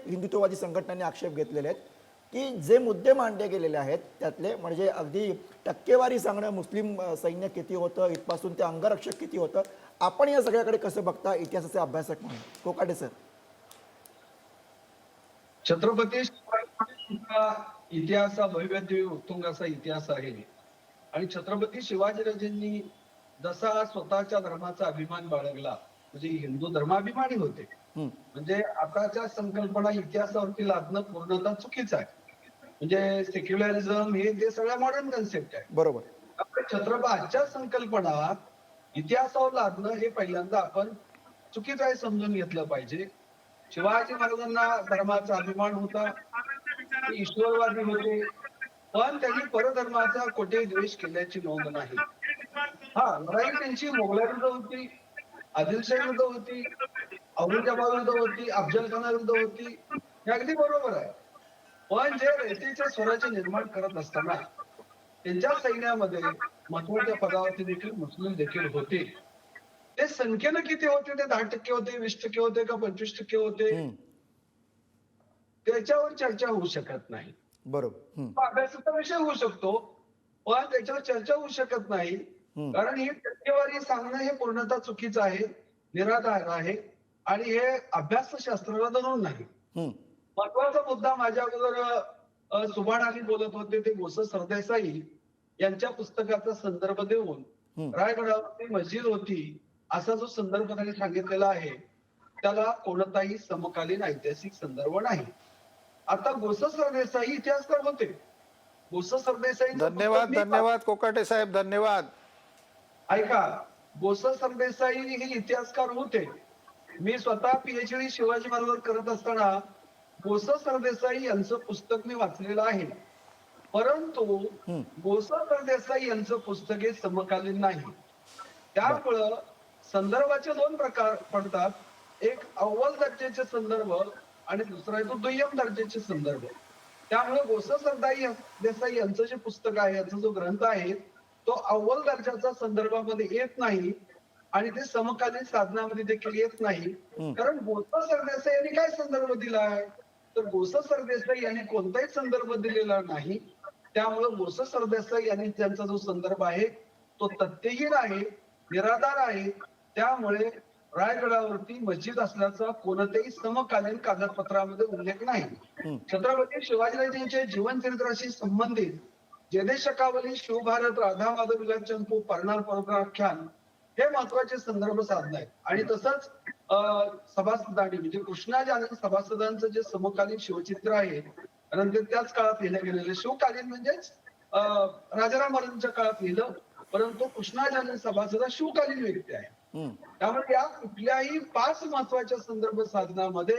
हिंदुत्ववादी संघटनांनी आक्षेप घेतलेले आहेत की जे मुद्दे मांडले गेलेले आहेत त्यातले म्हणजे अगदी टक्केवारी सांगणं, मुस्लिम सैन्य किती होतं, इथपासून ते अंगरक्षक किती होतं, आपण या सगळ्याकडे कसं बघता इतिहासाचे अभ्यासक म्हणून? कोकाटे सर. छत्रपती शिवाजीचा इतिहास हा भव्य उत्तुंग असा इतिहास आहे आणि छत्रपती शिवाजीराजेंनी जसा स्वतःच्या धर्माचा अभिमान बाळगला, म्हणजे हिंदू धर्माभिमानी होते, म्हणजे आताच्या संकल्पना इतिहासावरती लादणं पूर्णतः चुकीचं आहे. म्हणजे सेक्युलरिझम हे ते सगळ्या मॉडर्न कन्सेप्ट आहे. बरोबर. आजच्या संकल्पना इतिहासावर लादणं हे पहिल्यांदा आपण चुकीचं आहे समजून घेतलं पाहिजे. शिवाजी महाराजांना धर्माचा अभिमान होता, ते ईश्वरवादी होते, पण त्यांनी परधर्माचा कोठेही द्वेष केल्याची नोंद नाही. हा, लढाई त्यांची मोगलाविरुद्ध होती, आदिलशाही विरुद्ध होती, औरंगजेबाविरुद्ध होती, अफजल खानाविरुद्ध होती, हे अगदी बरोबर आहे. पण जे रयतेच्या स्वराज्य निर्माण करत असताना त्यांच्या सैन्यामध्ये महत्वाच्या पदावरती देखील मुस्लिम देखील होते. ते संख्येनं किती होते? ते 10% होते, 20% होते का 25% होते? त्याच्यावर चर्चा होऊ शकत नाही. बरोबर. अभ्यासाचा विषय होऊ शकतो, पण त्याच्यावर चर्चा होऊ शकत नाही. कारण ही टक्केवारी सांगणं हे पूर्णतः चुकीचं आहे, निराधार आहे आणि हे अभ्यासशास्त्राला धरून नाही. महत्वाचा मुद्दा माझ्या अगोदर सुभाण अली बोलत होते, ते गोसा सरदेसाई यांच्या पुस्तकाचा संदर्भ देऊन रायगडावरती मस्जिद होती असा जो संदर्भ त्यांनी सांगितलेला आहे, त्याला कोणताही समकालीन ऐतिहासिक संदर्भ नाही. आता गोसा सरदेसाई इतिहासकार होते. गोसा सरदेसाई, धन्यवाद कोकाटे साहेब, धन्यवाद. ऐका, गोसा सरदेसाई हे इतिहासकार होते. मी स्वतः पीएचडी शिवाजी महाराजांवर करत असताना गोसा सरदेसाई यांचं पुस्तक मी वाचलेलं आहे. परंतु गोसा सरदेसाई यांचं पुस्तक हे समकालीन नाही. त्यामुळं संदर्भाचे दोन प्रकार पडतात. एक अव्वल दर्जाचे संदर्भ आणि दुसरा आहे तो दुय्यम दर्जाचे संदर्भ. त्यामुळे गोसा सरदेसाई यांचं जे पुस्तक आहे, यांचा जो ग्रंथ आहे, तो अव्वल दर्जाचा संदर्भामध्ये येत नाही आणि ते समकालीन साधनामध्ये देखील येत नाही. कारण गोसा सरदेसाई यांनी काय संदर्भ दिलाय? तर गोसा सरदेसाई यांनी कोणताही संदर्भ दिलेला नाही. त्यामुळे गोसा सरदेसाई यांनी त्यांचा जो संदर्भ आहे तो तथ्यहीन आहे, निराधार आहे. त्यामुळे रायगडावरती मस्जिद असल्याचा कोणत्याही समकालीन कागदपत्रामध्ये उल्लेख नाही. छत्रपती शिवाजीराजेंच्या जीवनचरित्राशी संबंधित जयदेशकावली, शिवभारत, राधा माधव विलास चंपू, परनाल पर्वताख्यान हे महत्वाचे संदर्भ साधन आहेत. आणि तसंच सभासदांनी म्हणजे कृष्णाजी आनंद सभासदांचं जे समकालीन शिवचित्र आहे, नंतर त्याच काळात लिहिलं गेलेलं शिवकालीन म्हणजेच राजाराम महाराजांच्या काळात लिहिलं, परंतु कृष्णाजी आनंद सभासद हा शिवकालीन व्यक्ती आहे. त्यामुळे या कुठल्याही 5 महत्वाच्या संदर्भ साधनामध्ये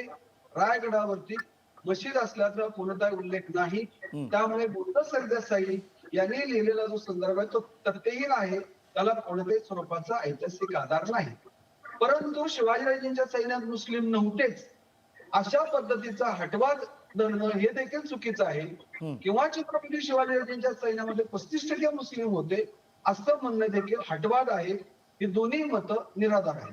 रायगडावरती मशीद असल्याचा कोणताही उल्लेख नाही. त्यामुळे गोसा सरदेसाई यांनी लिहिलेला जो संदर्भ आहे तो तथ्यहीन आहे, त्याला कोणत्याही स्वरूपाचा ऐतिहासिक आधार नाही. परंतु शिवाजीराजेंच्या सैन्यात मुस्लिम नव्हतेच अशा पद्धतीचा हटवाद धरणं हे देखील चुकीचं आहे. किंवा छत्रपती शिवाजीराजेंच्या सैन्यामध्ये 35% मुस्लिम होते असं म्हणणं देखील हटवाद आहे. ही दोन्ही मतं निराधार आहेत.